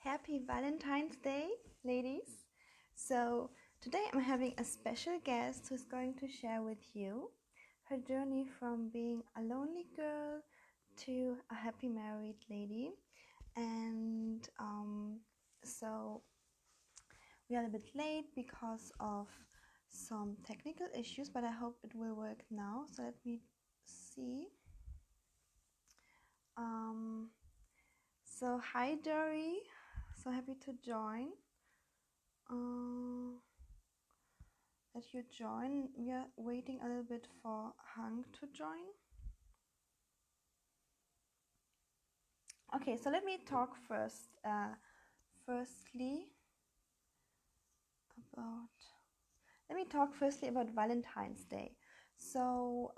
Happy Valentine's Day, ladies. So, today I'm having a special guest who's going to share with you her journey from being a lonely girl to a happy married lady. And so, we are a bit late because of some technical issues, but I hope it will work now. So, let me see. So, hi, Dory. So happy to join. That you join. We are waiting a little bit for Hang to join. Okay, so let me talk first. Let me talk firstly about Valentine's Day. So,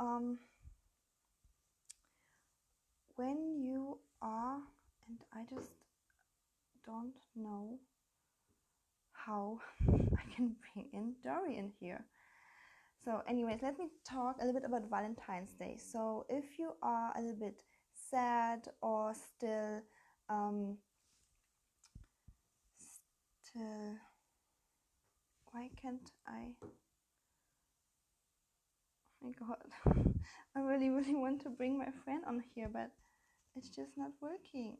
when you are, and I just don't know how I can bring in Dory in here. So anyways, let me talk a little bit about Valentine's Day. So if you are a little bit sad or still why can't I? Oh my god. I really want to bring my friend on here, but it's just not working.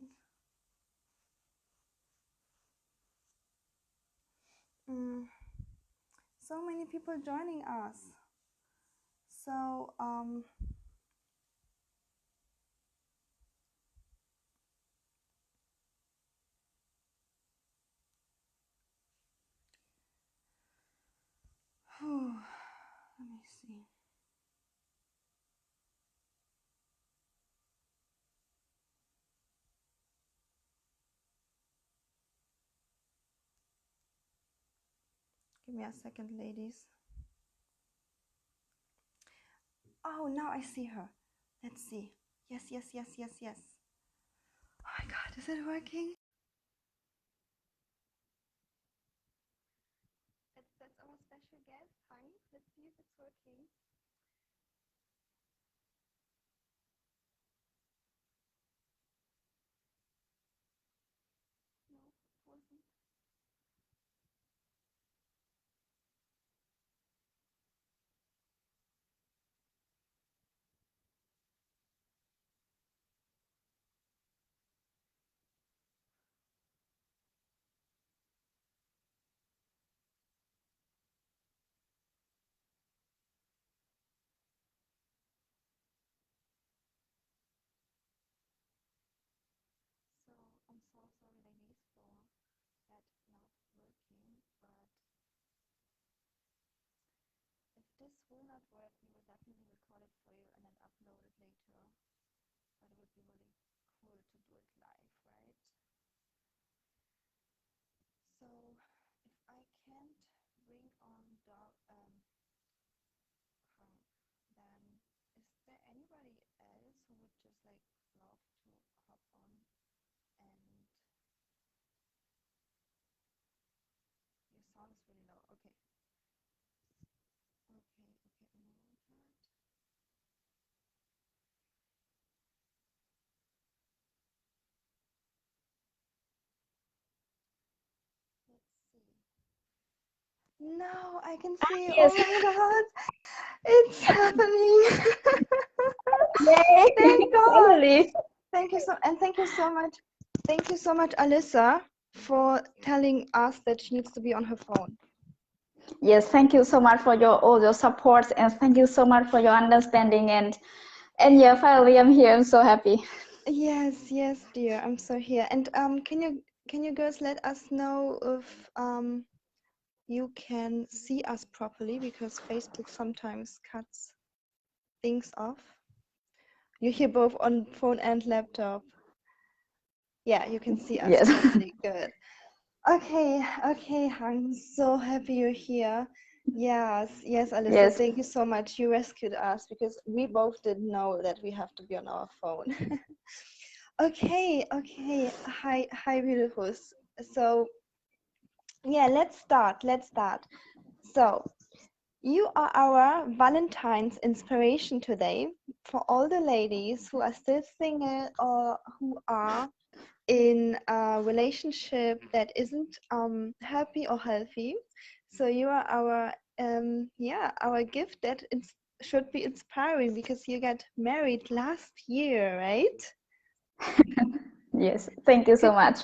So many people joining us. So let me see. Give me a second, ladies. Oh, now I see her. Let's see. Yes. Oh my god, is it working? That's our special guest, Hang. Let's see if it's working. No, it wasn't. So I'm so sorry, ladies, for that not working. But if this will not work, we will definitely record it for you and then upload it later. But it would be really cool to do it live, right? So if I can't bring on Hang, then is there anybody else who would just like love to hop on and your sound is really low. Okay. A moment. Let's see. Now I can see. Yes. Oh my god, it's happening. Yay! Thank God. Finally. Thank you so much. Thank you so much, Alyssa, for telling us that she needs to be on her phone. Yes, thank you so much for all your support, and thank you so much for your understanding, and yeah, finally I'm here. I'm so happy. Yes, dear. I'm so here. And can you girls let us know if you can see us properly, because Facebook sometimes cuts things off. You're here both on phone and laptop. Yeah, you can see us Yes. properly. Good. Okay, I'm so happy you're here. Yes, Alyssa, Yes. thank you so much. You rescued us because we both didn't know that we have to be on our phone. Okay. Hi, beautifuls. So, yeah, let's start. So, you are our Valentine's inspiration today for all the ladies who are still single or who are in a relationship that isn't happy or healthy. So you are our our gift that should be inspiring because you got married last year, right? Yes, thank you so Could much.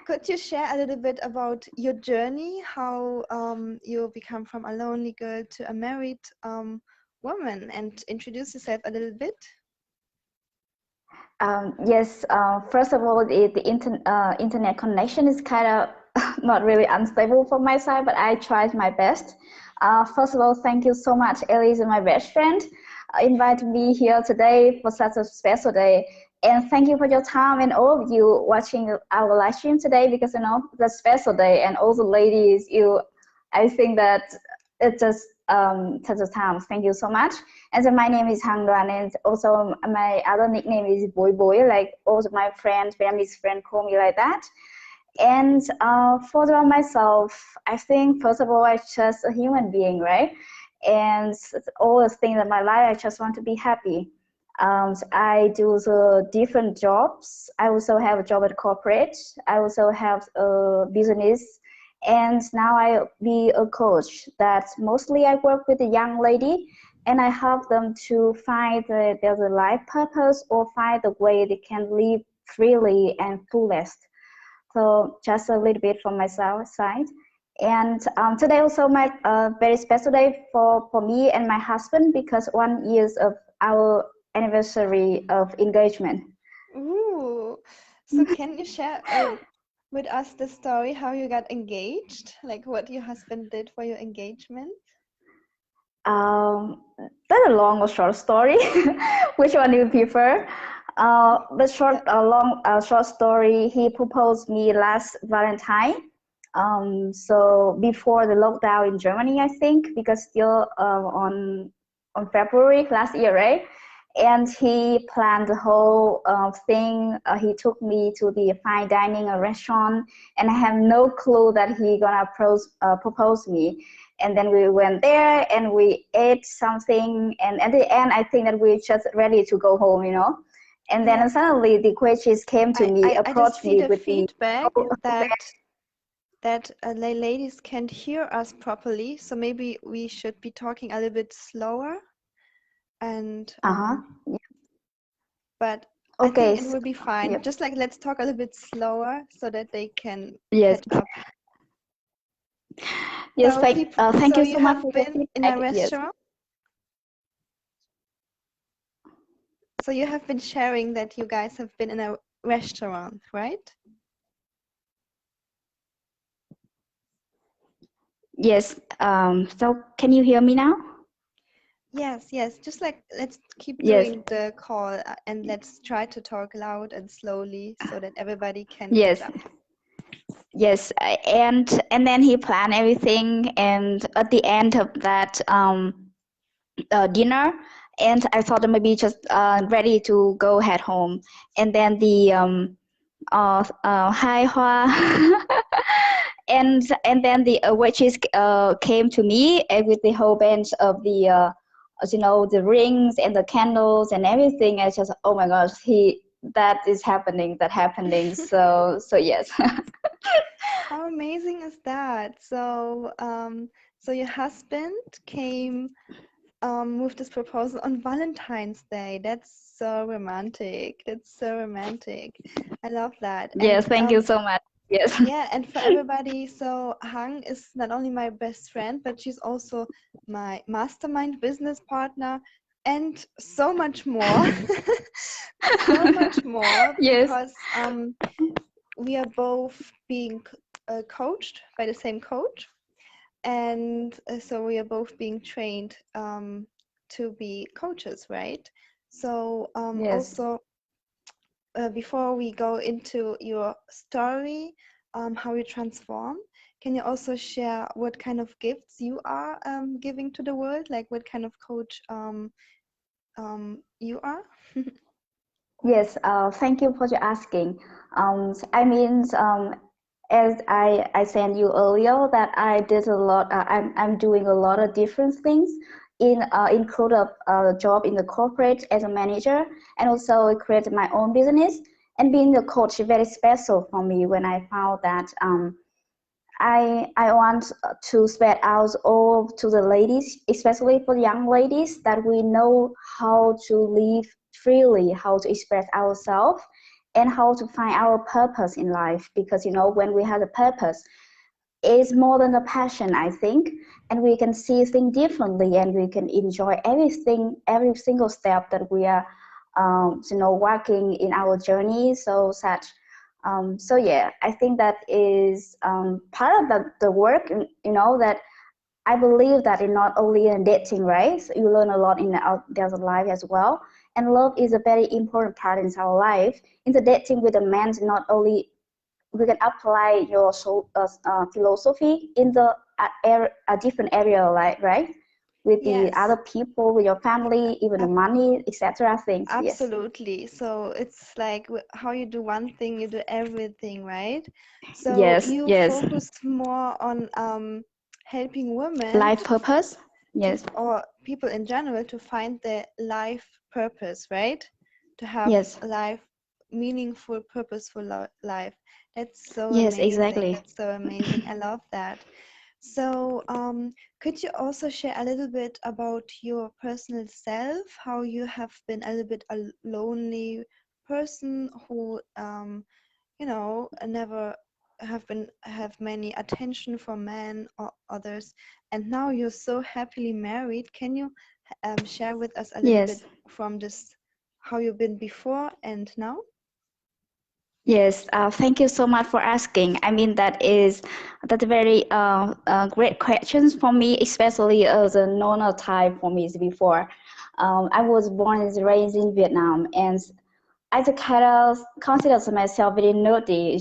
could you share a little bit about your journey, how you become from a lonely girl to a married woman, and introduce yourself a little bit? Yes, first of all, the internet connection is kind of not really unstable from my side, but I tried my best. First of all, thank you so much, Elise, my best friend, inviting me here today for such a special day. And thank you for your time and all of you watching our live stream today because you know it's a special day. And also, ladies, I think that it just touches time. Thank you so much. And so my name is Hang Doan, and also my other nickname is Bối Bối. Like also my friends, Vietnamese friend call me like that. And for myself, I think first of all, I'm just a human being, right? And all the things in my life, I just want to be happy. So I do the different jobs. I also have a job at corporate. I also have a business, and now I be a coach. That mostly I work with a young lady, and I help them to find their life purpose or find the way they can live freely and fullest. So just a little bit from my side. And today also my very special day for me and my husband because 1 year of our anniversary of engagement. Ooh, so can you share with us the story how you got engaged, like what your husband did for your engagement? Um, that's a long or short story. Which one do you prefer? The Yeah. short story. He proposed me last Valentine. So before the lockdown in Germany, I think, because still on February last year, right? And he planned the whole thing. He took me to the fine dining restaurant, and I have no clue that he gonna propose me. And then we went there and we ate something, and at the end I think that we just ready to go home, you know. And Yeah, then suddenly the coaches came to me, I just approached see me the with the feedback whole that ladies can't hear us properly, so maybe we should be talking a little bit slower and uh-huh. but I Okay. think it will be fine. Yep. Just like let's talk a little bit slower so that they can Yes. catch up. Yes, thank So you you so much have for your been in feedback. a Yes. restaurant? So you have been sharing that you guys have been in a restaurant, right? Yes. So can you hear me now? Yes, yes. Just like let's keep Yes. doing the call and let's try to talk loud and slowly so that everybody can catch Yes. up. Yes. And then he planned everything, and at the end of that dinner, and I thought that maybe just ready to go head home, and then the Hai Hoa and then the waitress came to me with the whole bunch of the you know, the rings and the candles and everything. I just, oh my gosh, he that is happening, that happening. So yes. How amazing is that? So, so your husband came with this proposal on Valentine's Day. That's so romantic. That's so romantic. I love that. Yes, And thank you so much. Yes. yeah, and for everybody, so Hang is not only my best friend, but she's also my mastermind business partner and so much more. So much more Yes. because we are both being coached by the same coach, and so we are both being trained to be coaches, right? So Yes. also before we go into your story, how you transform, can you also share what kind of gifts you are giving to the world? Like what kind of coach you are? Yes, thank you for your asking. I mean, as I said you earlier, that I did a lot. I'm doing a lot of different things include a job in the corporate as a manager, and also I created my own business. And being a coach is very special for me when I found that I want to spread out all to the ladies, especially for young ladies, that we know how to live freely, how to express ourselves, and how to find our purpose in life. Because when we have a purpose, it's more than a passion, I think, and we can see things differently, and we can enjoy everything, every single step that we are, walking in our journey. So yeah, I think that is part of the work. That I believe that in not only in dating, right? So you learn a lot in the other life as well. And love is a very important part in our life. In the dating with a man, not only we can apply your philosophy in the a different area, like right, with the Yes. other people, with your family, even the money, etc. Things. Yes, Absolutely. So it's like how you do one thing, you do everything, right? So yes, you yes. focus more on helping women Life purpose. to, Yes, or people in general, to find their life purpose, right? To have yes, a life, meaningful, purposeful life. That's so yes, amazing. exactly. That's so amazing. I love that. So, could you also share a little bit about your personal self, how you have been a little bit a lonely person who, never have many attention from men or others, and now you're so happily married. Can you share with us a little bit Yes. from this, how you've been before and now? Yes, thank you so much for asking. I mean, that's a very great questions for me, especially as a non type for me before. I was born and raised in Vietnam, and I just kind of consider myself very nerdy.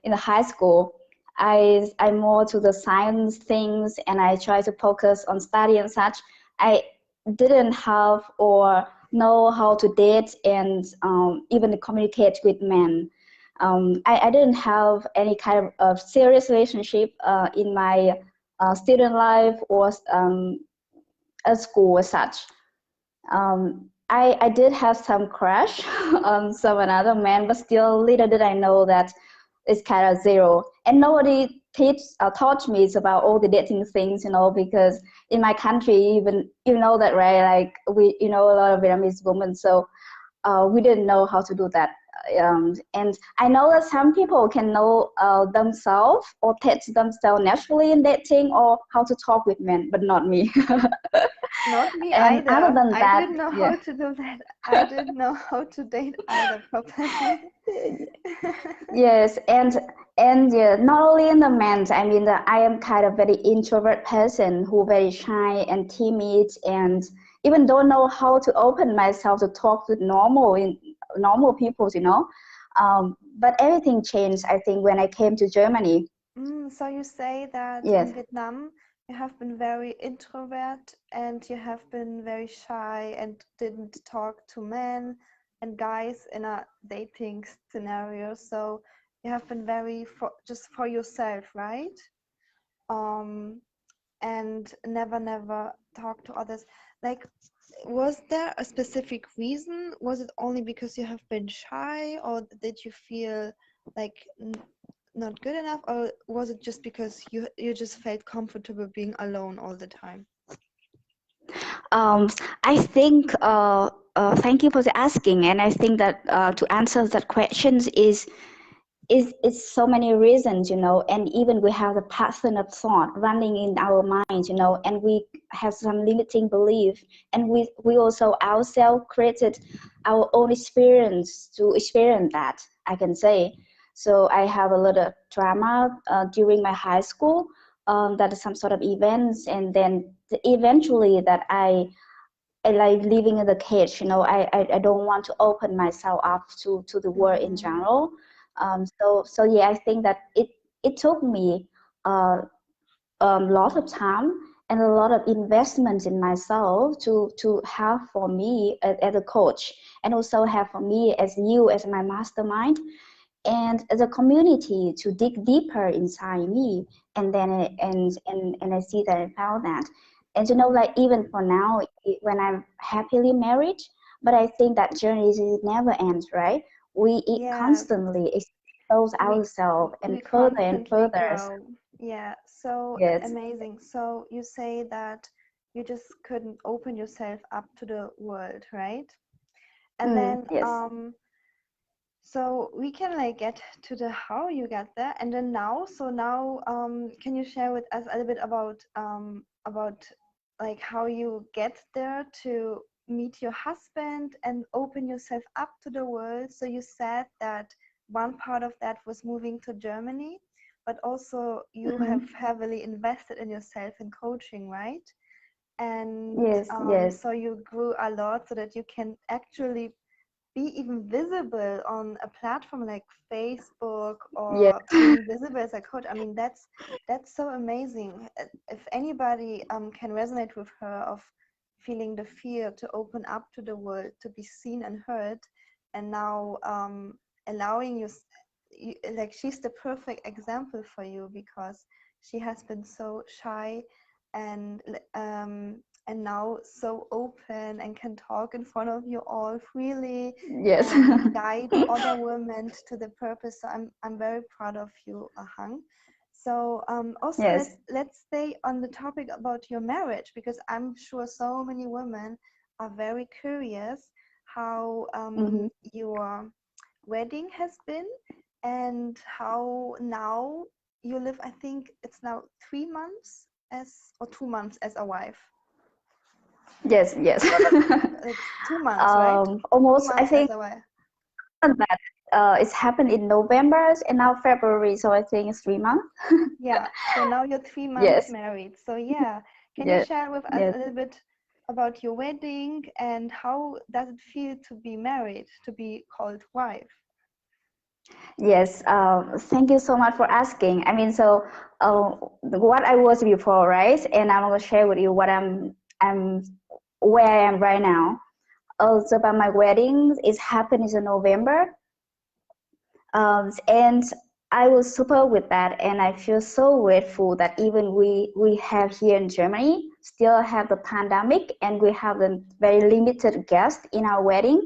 In the high school, I'm more to the science things, and I try to focus on study and such. I didn't have or know how to date and even communicate with men. I didn't have any kind of serious relationship in my student life or at school as such. I did have some crush on some another man, but still, little did I know that it's kind of zero. And nobody taught me about all the dating things, because in my country, even you know that, right? Like a lot of Vietnamese women, so we didn't know how to do that. And I know that some people can know themselves or teach themselves naturally in dating or how to talk with men, but not me. Not me And other either. than I that, didn't know yeah. how to do that. I didn't know how to date either properly. Yes, and yeah, not only in the men. I mean, I am kind of very introvert person who very shy and timid, and even don't know how to open myself to talk with normal people. But everything changed, I think, when I came to Germany. So you say that Yes. in Vietnam you have been very introvert and you have been very shy and didn't talk to men and guys in a dating scenario. So you have been very just for yourself, right? Um, and never talk to others. Like, was there a specific reason? Was it only because you have been shy, or did you feel like not good enough, or was it just because you just felt comfortable being alone all the time? Um, I think, thank you for the asking, and I think that to answer that questions is so many reasons, and even we have a pattern of thought running in our mind, and we have some limiting belief, and we also ourselves created our own experience to experience that, I can say. So I have a lot of drama during my high school, that is some sort of events, and then eventually that I like living in the cage. I don't want to open myself up to the world in Mm. general. So yeah, I think that it took me uh, a lot of time and a lot of investment in myself to have for me as a coach, and also have for me as you as my mastermind, and as a community to dig deeper inside me. And then and I see that I found that. And like even for now, when I'm happily married, but I think that journey is never ends, right? we eat Yes, constantly, expose we ourselves and we further and constantly further. grow. Yeah, so Yes, amazing. So you say that you just couldn't open yourself up to the world, right? And then yes, so we can like get to the how you get there, and then now, so now, can you share with us a little bit about like how you get there to meet your husband and open yourself up to the world? So you said that one part of that was moving to Germany, but also you have hmm heavily invested in yourself in coaching, right? And yes, yes, so you grew a lot so that you can actually be even visible on a platform like Facebook yes, or being visible as a coach. I mean, that's so amazing. If anybody can resonate with her of feeling the fear to open up to the world, to be seen and heard, and now allowing you, like she's the perfect example for you because she has been so shy and now so open and can talk in front of you all freely yes, and guide other women to the purpose. So I'm very proud of you, Ahang. So also yes, let's stay on the topic about your marriage because I'm sure so many women are very curious how hmm your wedding has been and how now you live. I think it's now 3 months as or 2 months as a wife. yes, yes. It's 2 months, right? two Almost, I months as think a wife. that it's happened in November and now February, so I think it's 3 months. Yeah, so now you're 3 months Yes, married. So yeah, can you yes, share with us yes. a little bit about your wedding and how does it feel to be married, to be called wife? Yes, thank you so much for asking. I mean, so what I was before, right? And I'm gonna share with you what I'm where I am right now. Also, about my wedding, it happened in November, and I was super with that, and I feel so grateful that even we have here in Germany still have the pandemic, and we have a very limited guests in our wedding.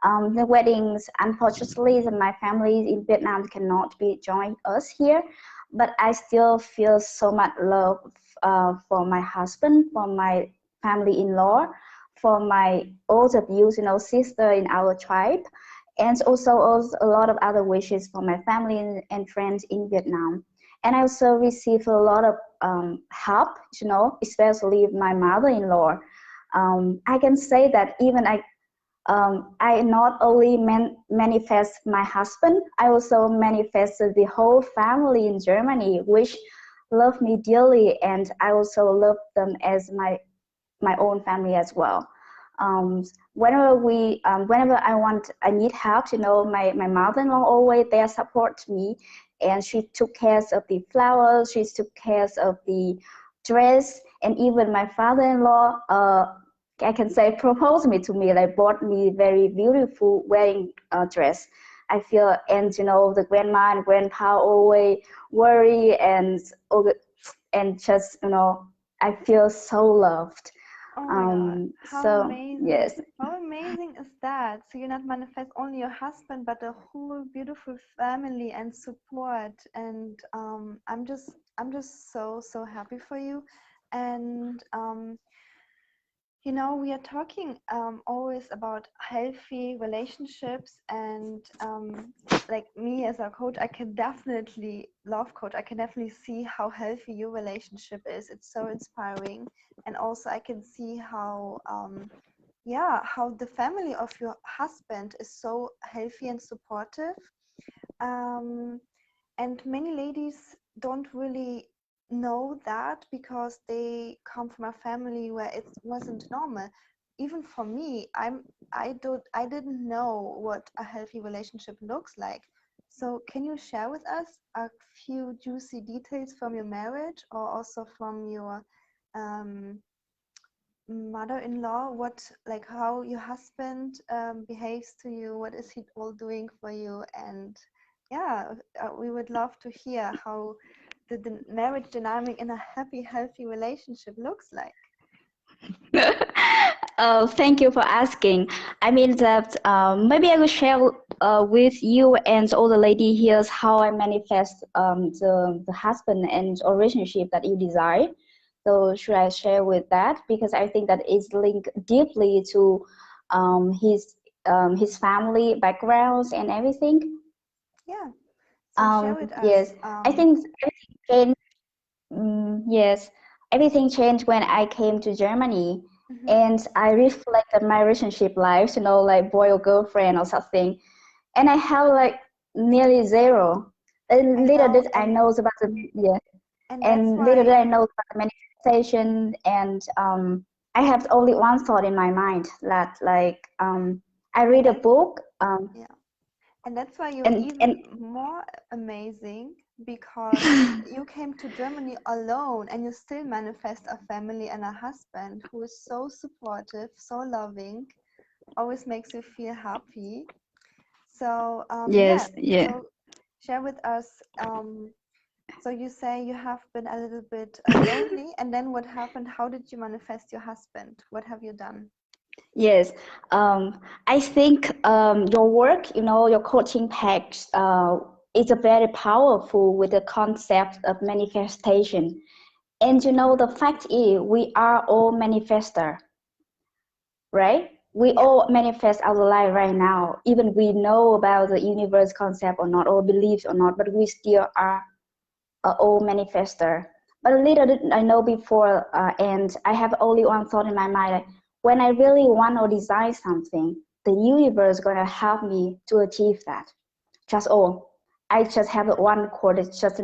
The weddings, unfortunately, my family in Vietnam cannot be join us here, but I still feel so much love for my husband, for my family-in-law, for my all of you sister in our tribe, and also a lot of other wishes for my family and friends in Vietnam. And I also receive a lot of help, especially my mother-in-law. I can say that even I not only manifest my husband, I also manifested the whole family in Germany, which love me dearly, and I also love them as my own family as well. Whenever I need help, my mother-in-law always there support me, and she took care of the flowers, she took care of the dress, and even my father-in-law, I can say, proposed me to me, like bought me very beautiful wedding dress. I feel, and the grandma and grandpa always worry and just I feel so loved. Oh my God, how So amazing. yes, How amazing is that? So you not manifest only your husband, but a whole beautiful family and support. And I'm just so happy for you. And we are talking always about healthy relationships, and like me as a coach, I can definitely love coach. I can definitely see how healthy your relationship is. It's so inspiring, and also I can see how yeah, how the family of your husband is so healthy and supportive. Um, and many ladies don't really know that because they come from a family where it wasn't normal. Even for me, I didn't know what a healthy relationship looks like. So can you share with us a few juicy details from your marriage or also from your um, mother-in-law, what, like, how your husband behaves to you, what is he all doing for you? And yeah, we would love to hear how the marriage dynamic in a happy, healthy relationship looks like. thank you for asking. I mean that maybe I will share with you and all the lady here's how I manifest the husband and relationship that you desire. So should I share with that? Because I think that is linked deeply to his family backgrounds and everything. Yeah. So share with us. Yes, I think everything changed. Yes, everything changed when I came to Germany, Mhm. and I reflected my relationship life, like boy or girlfriend or something, and I have like nearly zero. I And little know, did I know about the yeah, and that's and little did why, I know about the manifestation, and I have only one thought in my mind that I and read a that's book, yeah, and that's why you're and even more amazing because you came to Germany alone and you still manifest a family and a husband who is so supportive, so loving, always makes you feel happy. So yeah, yes, yeah. so share with us. So you say you have been a little bit lonely, and then what happened? How did you manifest your husband? What have you done? Yes, I think your work, your coaching packs, is a very powerful with the concept of manifestation. And the fact is, we are all manifester, right? We Yeah, all manifest our life right now. Even we know about the universe concept or not, or beliefs or not, but we still are all manifester. But little did I know before, and I have only one thought in my mind: like, when I really want or desire something, the universe is gonna help me to achieve that. Just all. I just have one quote. It's just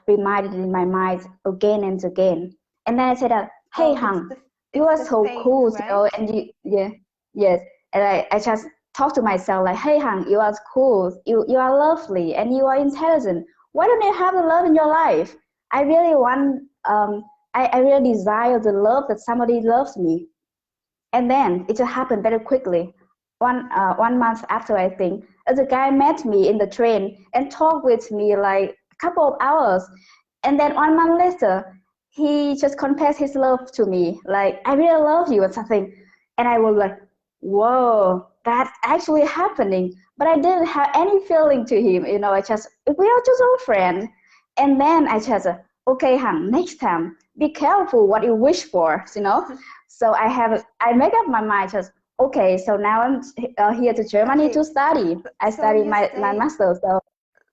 reminded in my mind again and again. And then I said that, hey so Hang, you it's are the so faith, cool, right? and you yeah yes. And I just talk to myself like, hey Hang, you are cool, you are lovely, and you are intelligent. Why don't you have the love in your life? I really want I really desire the love that somebody loves me. And then it just happened very quickly. One month after, I think, the guy met me in the train and talked with me like a couple of hours. And then 1 month later, he just confessed his love to me, like, I really love you or something. And I was like, whoa, that's actually happening. But I didn't have any feeling to him, I just, we are just old friends. And then I just, okay, Han, next time, be careful what you wish for. So I make up my mind just okay. So now I'm here to Germany Okay, to study. I so study you my say master. So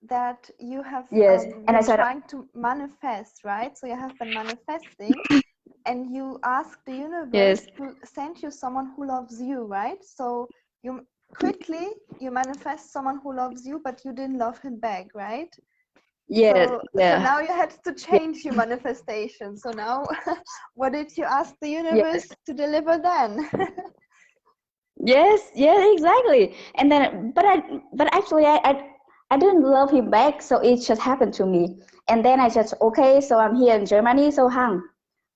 that you have yes, and I been said trying to manifest, right? So you have been manifesting, and you ask the universe yes, to send you someone who loves you, right? So you quickly you manifest someone who loves you, but you didn't love him back, right? yes, So yeah, now you had to yeah, change your manifestation. So now what did you ask the yes, universe to deliver then? yes, yeah, exactly. And then, but actually, I didn't love him back. So it just happened to me. And then I just okay. So I'm here in Germany. So Hang,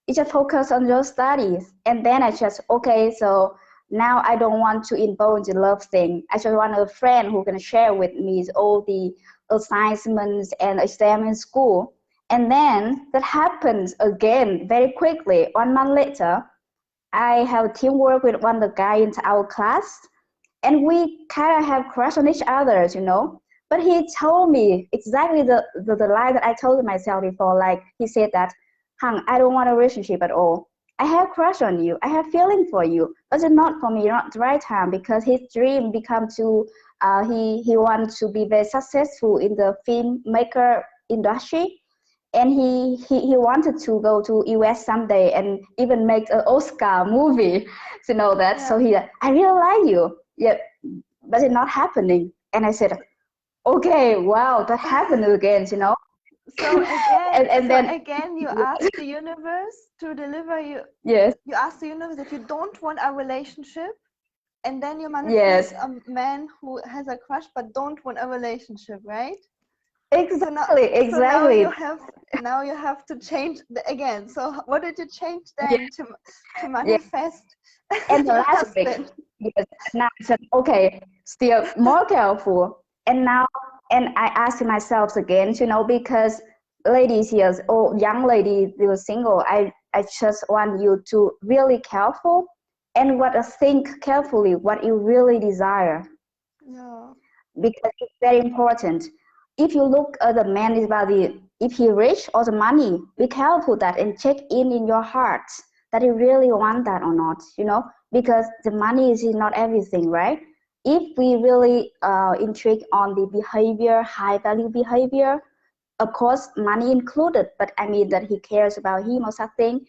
you just focus on your studies. And then I just okay, so now I don't want to indulge the love thing. I just want a friend who can share with me all the assignments and exam in school. And then that happens again very quickly. 1 month later, I have teamwork with one of the guy in our class, and we kind of have crush on each other. But he told me exactly the lie that I told myself before. Like he said that, Hang, I don't want a relationship at all. I have crush on you. I have feeling for you, but it's not for me, not the right time. Because his dream become to, he wants to be very successful in the filmmaker industry, and he wanted to go to US someday and even make an Oscar movie. That. So Yeah. he, I really like you. Yeah, but it's not happening. And I said, okay, wow, that happened again. So again, And so then again, you ask the universe to deliver you. yes, You ask the universe that you don't want a relationship, and then you manifest yes, a man who has a crush but don't want a relationship, right? So now, exactly, so now you exactly. have now you have to change again. So what did you change Yeah, then to yeah. manifest And the your last week, husband? yes, now I said, okay, still more careful. And now, and I asked myself again, because ladies here, or young ladies, they were single, I just want you to really careful and think carefully what you really desire. Yeah. because it's very important. If you look at the man is about the if he rich or the money, be careful that and check in your heart that you really want that or not, because the money is not everything, right? If we really intrigue on the behavior, high value behavior, of course money included, but I mean that he cares about him or something.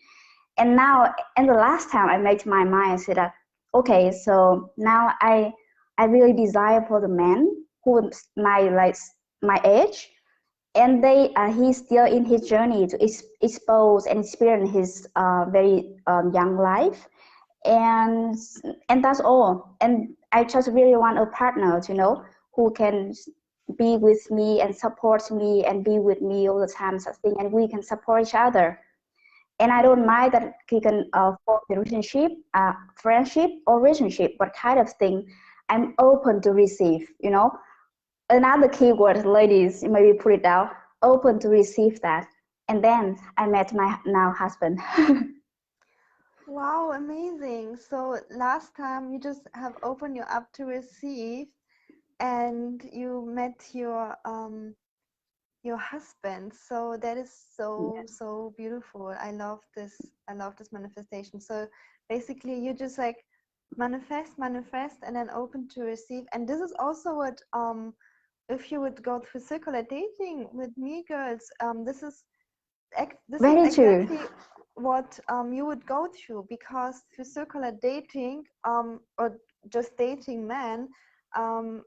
And now, and the last time I made my mind, I said that, okay, so now I really desire for the man who is my age, and he's still in his journey to expose and experience his very young life, and and that's all. And I just really want a partner, who can be with me and support me and be with me all the time, something, and we can support each other. And I don't mind that he can form the relationship, friendship or relationship, what kind of thing. I'm open to receive, Another keyword, ladies, you maybe put it down, open to receive that. And then I met my now husband. Wow, amazing. So last time you just have opened you up to receive, and you met your husband. So that is so beautiful. I love this manifestation. So basically you just like manifest and then open to receive. And this is also what if you would go through circular dating with me, girls, this is Very true. exactly what you would go through, because through circular dating or just dating men, um,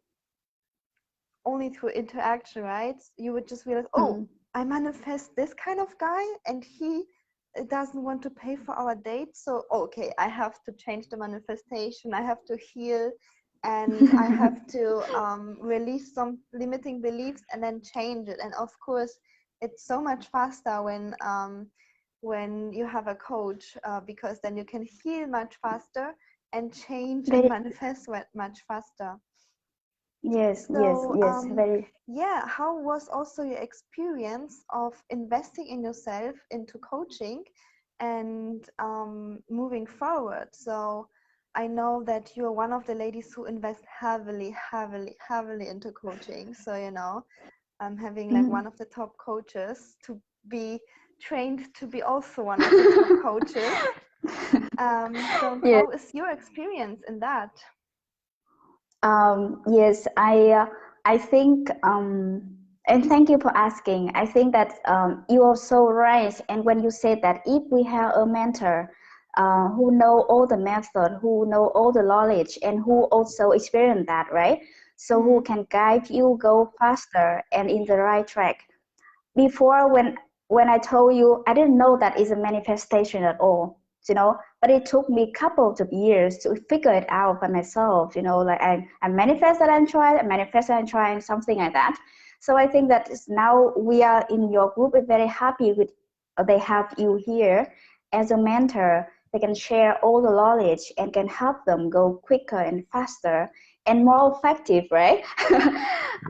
only through interaction, right? You would just realize, oh, Mm. I manifest this kind of guy, and he doesn't want to pay for our date. So, okay, I have to change the manifestation. I have to heal, and I have to release some limiting beliefs and then change it. And of course, it's so much faster when you have a coach, because then you can heal much faster and change and Very, manifest much faster. yes, yes, So, yes, very. yeah, how was also your experience of investing in yourself into coaching and moving forward? So, I know that you're one of the ladies who invest heavily into coaching. So, I'm having like Mhm. one of the top coaches to be trained to be also one of the top coaches. So, Yes. how is your experience in that? Yes, I think, and thank you for asking. I think that you are so right. And when you said that if we have a mentor who know all the method, who know all the knowledge, and who also experience that, right? So who Mm, can guide you go faster and in the right track. Before, when I told you, I didn't know that is a manifestation at all, but it took me a couple of years to figure it out by myself, like I manifest that I'm trying, I manifest that I'm trying, something like that. So I think that now we are in your group, we're very happy with they have you here as a mentor. They can share all the knowledge and can help them go quicker and faster and more effective, right?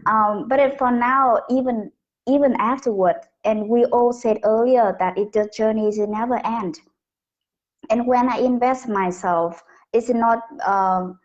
But for now, even afterward, and we all said earlier that the journey is never end. And when I invest myself, it's not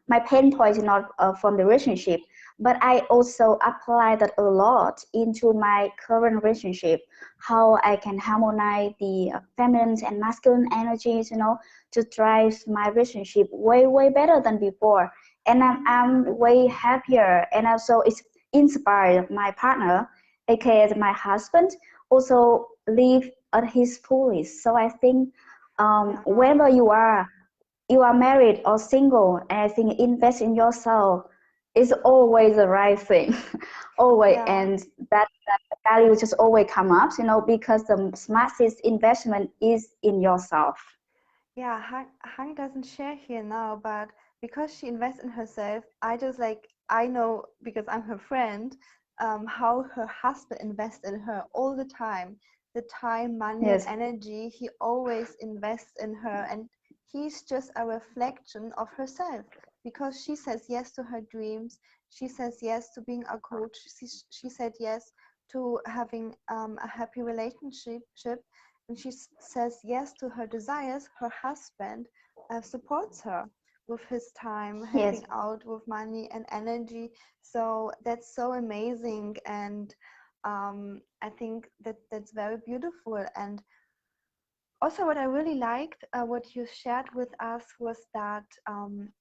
my pain point is not from the relationship, but I also apply that a lot into my current relationship, how I can harmonize the feminine and masculine energies, to drive my relationship way better than before. And I'm way happier, and also it's inspired my partner, aka my husband, also live at his fullest. So I think yeah. whether you are married or single, and I think invest in yourself is always the right thing. Always. Yeah. And that value just always come up, because the smartest investment is in yourself. Yeah, Hang doesn't share here now, but because she invests in herself, I just like, I know because I'm her friend, how her husband invests in her all the time. The time, money, and Yes. energy, he always invests in her, and he's just a reflection of herself, because she says yes to her dreams. She says yes to being a coach. She said yes to having a happy relationship, and she says yes to her desires. Her husband supports her. with his time, Yes. helping out with money and energy. So that's so amazing, and I think that that's very beautiful. And also, what I really liked, what you shared with us, was that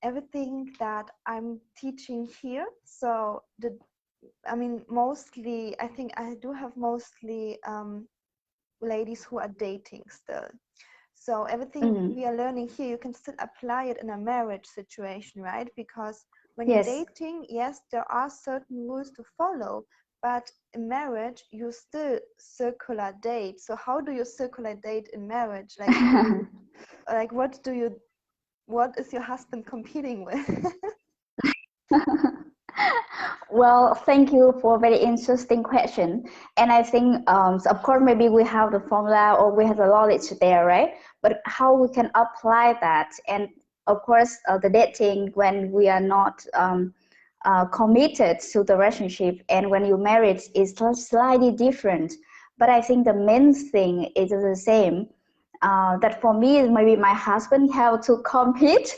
everything that I'm teaching here. So I mean, mostly, I think I do have mostly ladies who are dating still. So everything Mm. we are learning here, you can still apply it in a marriage situation, right? Because when you're Yes. dating, yes, there are certain rules to follow, but in marriage, you still circular date. So how do you circular date in marriage? Like what is your husband competing with? Well, thank you for a very interesting question. And I think, so of course, maybe we have the formula or we have the knowledge there, right? But how we can apply that, and of course, the dating when we are not committed to the relationship, and when you married is slightly different. But I think the main thing is the same. That for me, maybe my husband have to compete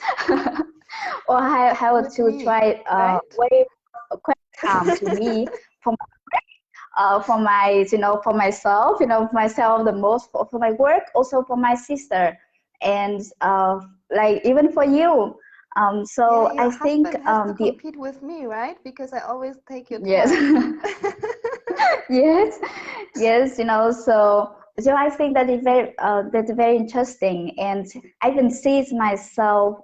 or have With to me, try right? way come to me for my for myself, myself the most for my work, also for my sister, and like even for you. Yeah, So your I think husband has to the compete with me, right? Because I always take your yes. time. Yes, yes, so I think that is that's very interesting, and I can see it myself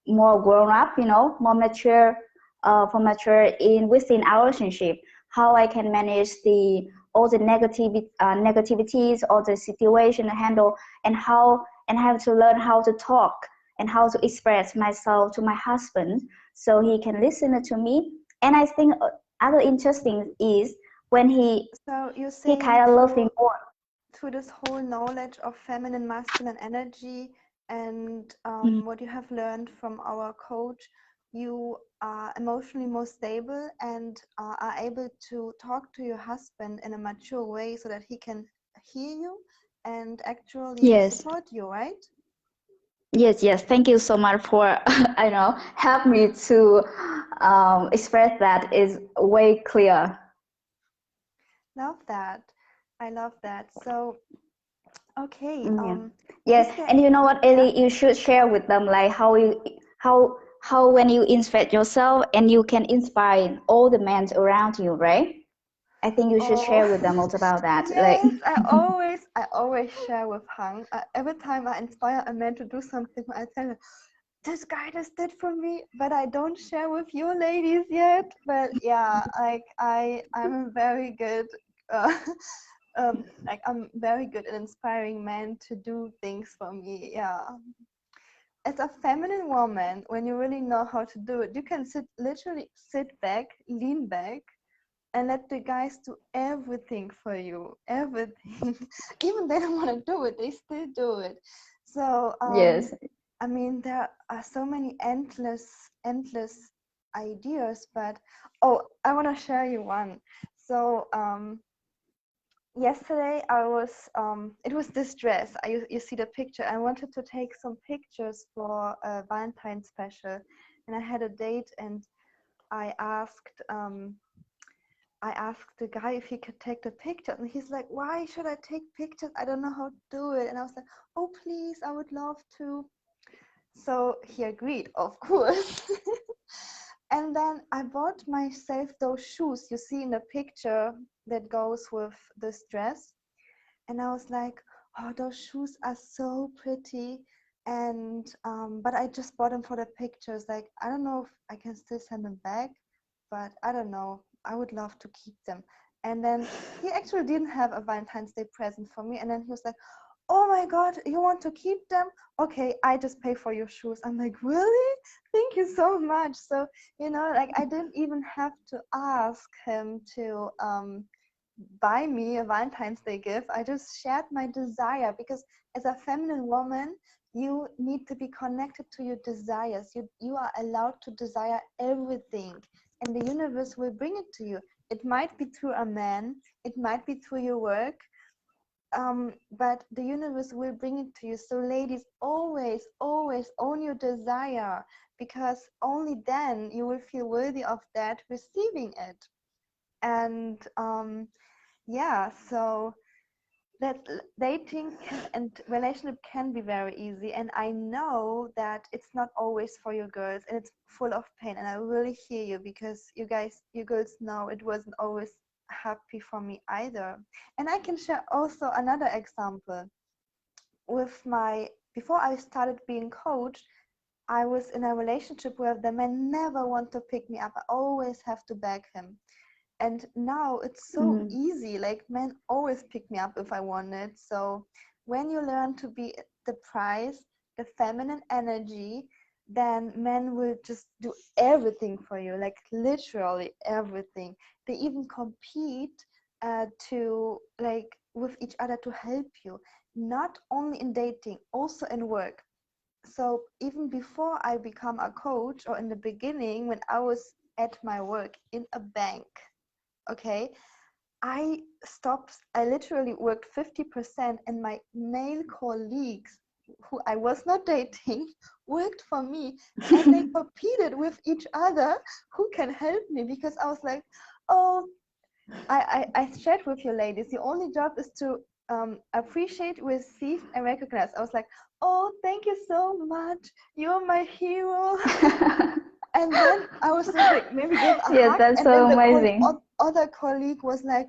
more grown up, more mature, for mature in within our relationship, how I can manage the all the negativities, all the situation to handle, and how and have to learn how to talk and how to express myself to my husband so he can listen to me. And I think other interesting is when So you're he saying kind of loved me more. through this whole knowledge of feminine, masculine energy, and Mm. what you have learned from our coach, you are emotionally more stable and are able to talk to your husband in a mature way so that he can hear you and actually Yes, support you, right? yes, yes. Thank you so much for I know help me to express that is way clear. Love that. I love that. So, okay, Yeah, is yeah. there, And you know what, yeah? Ellie, you should share with them like how when you inspire yourself and you can inspire all the men around you, right? I think you should Oh, share with them also about that. Like, yes, I always share with Hang. Every time I inspire a man to do something, I tell him, this guy just did for me, but I don't share with you ladies yet. But yeah, like I'm very good, uh, like I'm very good at inspiring men to do things for me. Yeah. As a feminine woman, when you really know how to do it, you can literally sit back, lean back, and let the guys do everything for you, everything. Even they don't want to do it, they still do it. So yes, I mean, there are so many endless ideas, but oh, I want to share you one. So yesterday I was it was this dress. You see the picture. I wanted to take some pictures for a Valentine special, and I had a date, and I asked um, I asked the guy if he could take the picture, and he's like, "Why should I take pictures? I don't know how to do it." And I was like, "Oh, please, I would love to." So he agreed, of course. And then I bought myself those shoes you see in the picture that goes with this dress. And I was like, "Oh, those shoes are so pretty." And but I just bought them for the pictures. Like, I don't know if I can still send them back, but I don't know. I would love to keep them. And then he actually didn't have a Valentine's Day present for me. And then he was like, "Oh my God, you want to keep them? Okay, I just pay for your shoes." I'm like, "Really? Thank you so much." So, like I didn't even have to ask him to buy me a Valentine's Day gift. I just shared my desire because as a feminine woman, you need to be connected to your desires. You are allowed to desire everything, and the universe will bring it to you. It might be through a man, it might be through your work, but the universe will bring it to you. So ladies, always own your desire, because only then you will feel worthy of that, receiving it. And yeah, so that dating and relationship can be very easy, and I know that it's not always for you girls, and it's full of pain, and I really hear you, because you girls know it wasn't always happy for me either. And I can share also another example with my, before I started being coached, I was in a relationship where the man never want to pick me up. I always have to beg him. And now it's so easy, like men always pick me up if I want it. So when you learn to be the prize, the feminine energy, then men will just do everything for you, like literally everything. They even compete to, like, with each other to help you, not only in dating, also in work. So even before I become a coach, or in the beginning when I was at my work in a bank, okay, I literally worked 50%, and my male colleagues who I was not dating worked for me, and they competed with each other who can help me, because I was like, oh, I shared with you ladies, the only job is to appreciate, receive, and recognize. I was like, oh, thank you so much, you're my hero. And then I was just like, maybe give a Yes, hug, that's and then so the amazing. other colleague was like,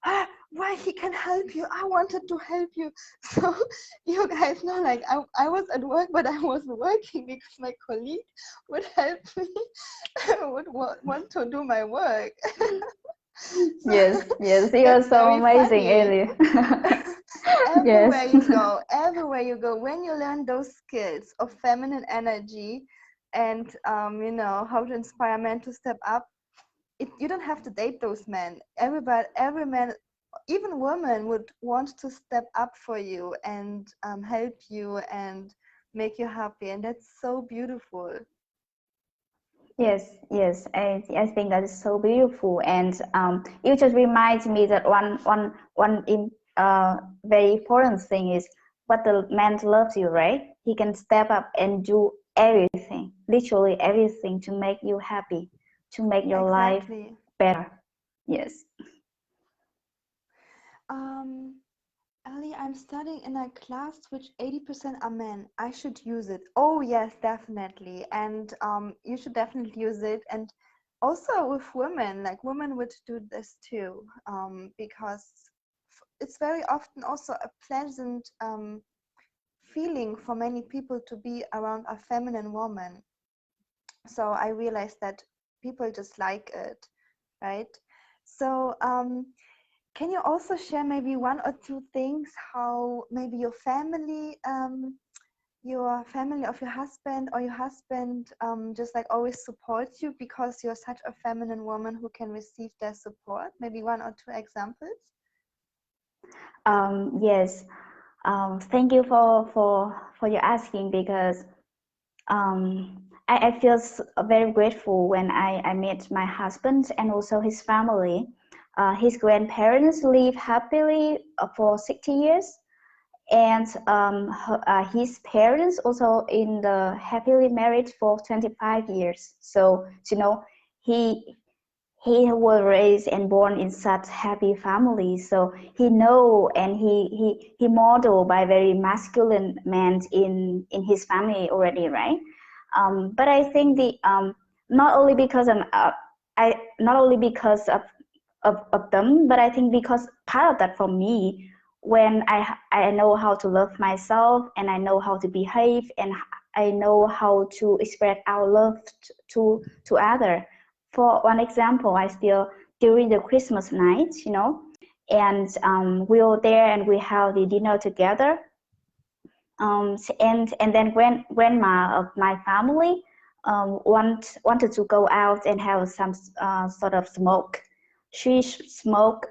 ah, why he can help you? I wanted to help you. So you guys know, like I was at work, but I was working because my colleague would help me, would want to do my work. So Yes, yes, you're that's so very amazing, funny. Ellie. Everywhere Yes. you go, everywhere you go, when you learn those skills of feminine energy, and you know how to inspire men to step up, you don't have to date those men. Every man, even women, would want to step up for you and help you and make you happy, and that's so beautiful. Yes, yes, I think that is so beautiful, and you just remind me that very important thing is what the man loves you, right? He can step up and do everything, literally everything, to make you happy, to make your life Exactly. better. Yes. um Ali, I'm studying in a class which 80% are men. I should use it. Oh yes, definitely. And you should definitely use it. And also with women, like women would do this too, because it's very often also a pleasant feeling for many people to be around a feminine woman. So I realized that people just like it, right? So can you also share maybe one or two things how maybe your family of your husband, or your husband just like always supports you because you're such a feminine woman who can receive their support? Maybe one or two examples. Yes. Thank you for your asking, because I feel very grateful when I met my husband and also his family. His grandparents live happily for 60 years, and his parents also in the happily married for 25 years. So he he was raised and born in such happy family, so he know, and he model by very masculine men in his family already, right? But I think the not only because I not only because of them, but I think because part of that for me, when I know how to love myself, and I know how to behave, and I know how to express our love to other. For one example, I still, during the Christmas night, and we were there and we have the dinner together. And then grandma of my family wanted to go out and have some sort of smoke. She smoked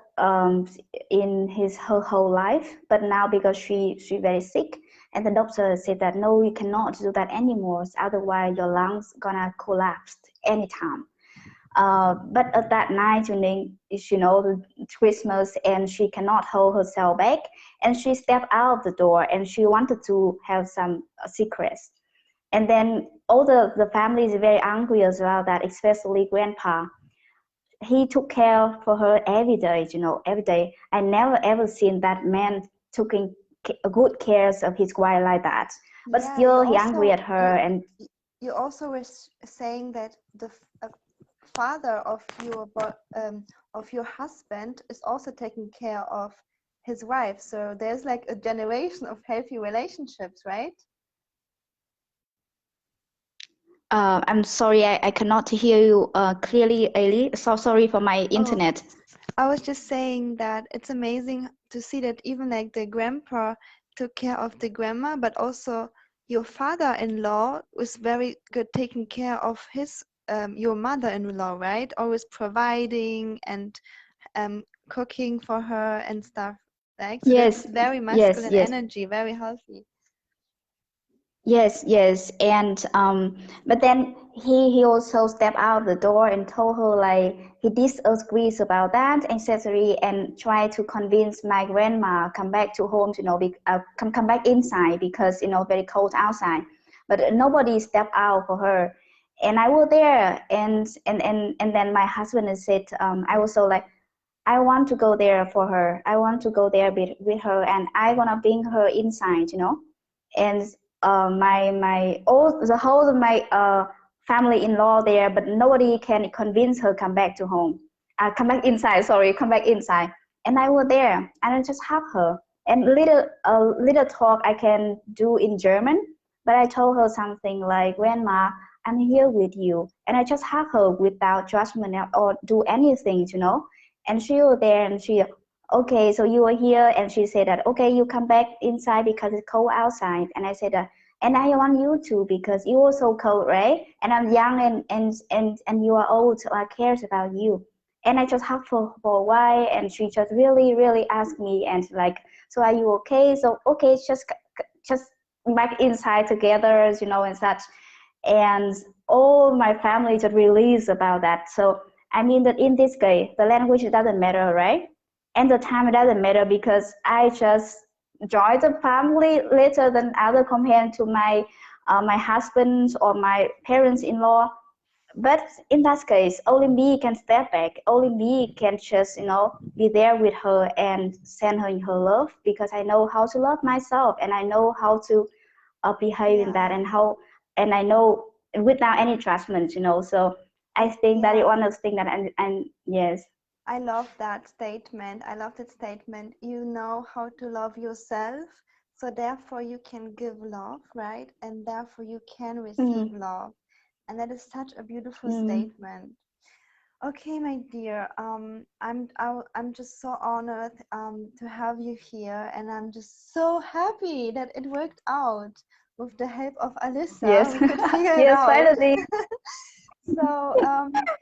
in her whole life, but now because she very sick, and the doctor said that no, you cannot do that anymore, otherwise your lungs gonna collapse anytime. But at that night, Christmas, and she cannot hold herself back, and she stepped out of the door, and she wanted to have some secrets. And then all the family is very angry as well, that especially grandpa. He took care for her every day, every day. I never ever seen that man taking good care of his wife like that. But Yeah, still, he angry at her, and you also were saying that the father of your husband is also taking care of his wife. So there's like a generation of healthy relationships, right? I'm sorry, I cannot hear you clearly, Ali. So sorry for my Oh, internet. I was just saying that it's amazing to see that even like the grandpa took care of the grandma, but also your father-in-law was very good taking care of his your mother-in-law, right? Always providing and cooking for her and stuff. Like, so that's Yes, very yes, masculine yes. energy, very healthy. Yes, yes, and but then he also stepped out the door and told her like he disagrees about that, etc., and tried to convince my grandma come back to home, come back inside because very cold outside. But nobody stepped out for her, and I was there, and then my husband said, I was so like, I want to go there for her. I want to go there with her, and I gonna bring her inside. And my all the whole of my family in law there, but nobody can convince her come back to home. Come back inside. Sorry, come back inside. And I was there, and I just have her. And little talk I can do in German, but I told her something like, Grandma, I'm here with you, and I just have her without judgment or do anything. And she was there, and she, okay, so you are here, and she said that, okay, you come back inside because it's cold outside. And I said that, and I want you to because you are so cold, right? And I'm young, and you are old, so I cares about you. And I just hugged for a while, and she just really really asked me, and like, so are you okay? So okay, just back inside together, and such. And all my family just released about that. So I mean that in this case, the language doesn't matter, right? And the time doesn't matter because I just joined the family later than other compared to my husband or my parents-in-law. But in that case, only me can step back. Only me can just be there with her and send her love because I know how to love myself, and I know how to behave in that, Yeah, and how, and I know without any judgment. So I think that is yeah. one of the things that and yes. I love that statement. I love that statement. You know how to love yourself, so therefore you can give love, right? And therefore you can receive Mm, love. And that is such a beautiful mm, statement. Okay, my dear, I'm just so honored to have you here, and I'm just so happy that it worked out. With the help of Alyssa, yes. we could figure it Yes, out. finally. So,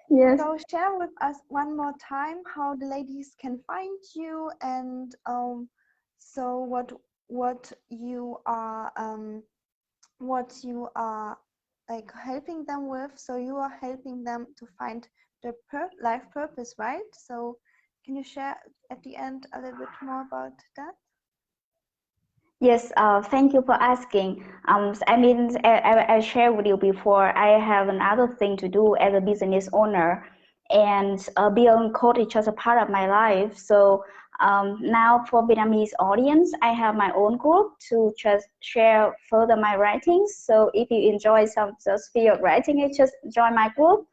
Yes. so share with us one more time how the ladies can find you, and so what you are like helping them with. So you are helping them to find their life purpose, right? So can you share at the end a little bit more about that? Yes, thank you for asking. I mean, I shared with you before, I have another thing to do as a business owner, and being coach is just a part of my life. So now for Vietnamese audience, I have my own group to just share further my writings. So if you enjoy some just field of writing, you just join my group.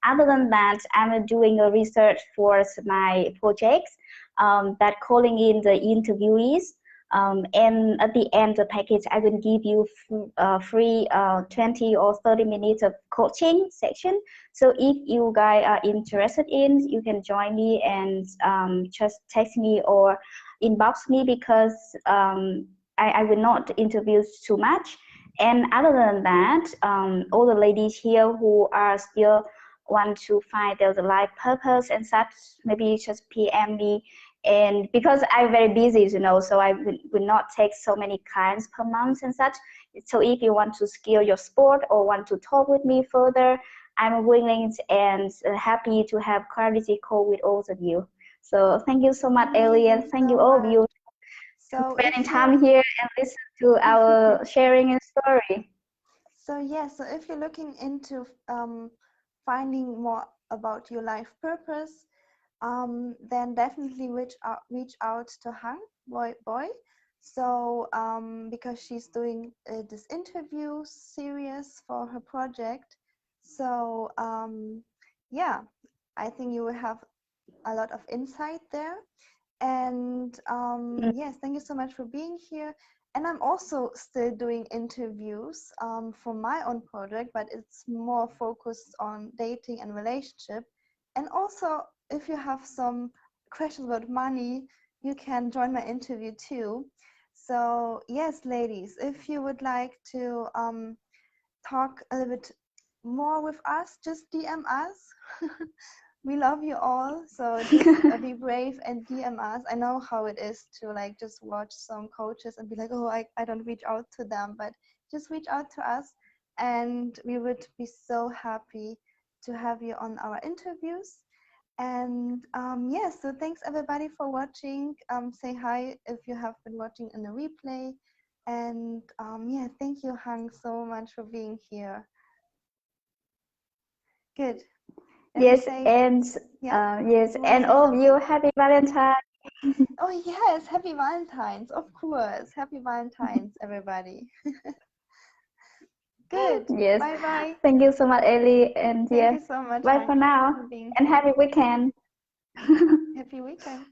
Other than that, I'm doing a research for my projects that calling in the interviewees, and at the end of the package, I will give you free 20 or 30 minutes of coaching section. So if you guys are interested in, you can join me and just text me or inbox me because I will not interview too much. And other than that, all the ladies here who are still want to find their life purpose and such, maybe just PM me. And because I'm very busy, so I will not take so many clients per month and such. So if you want to scale your sport or want to talk with me further, I'm willing and happy to have clarity call with all of you. So thank you so much, Ellie, and Amazing, thank so you all of much. you So spending if you time here and listen to our sharing and story. So yes, so if you're looking into finding more about your life purpose, then definitely reach out to Hang Boy. So because she's doing this interview series for her project. So yeah, I think you will have a lot of insight there. And yes, thank you so much for being here. And I'm also still doing interviews for my own project, but it's more focused on dating and relationship. And also, if you have some questions about money, you can join my interview too. So yes, ladies, if you would like to talk a little bit more with us, just DM us. We love you all, so just be brave and DM us. I know how it is to like just watch some coaches and be like, oh, I don't reach out to them, but just reach out to us and we would be so happy to have you on our interviews. And yes, so thanks everybody for watching. Say hi if you have been watching in the replay. And yeah, thank you, Hang, so much for being here. Good. Then we Yes, say, and yeah, yes, you want to and say all of something? you, happy Valentine. Oh yes, happy Valentines, of course. Happy Valentines, everybody. Good. Yes, Bye bye. thank you so much, Ellie, and Thank yeah, you so much, bye Hank, for now, for being and here. happy weekend. Happy weekend.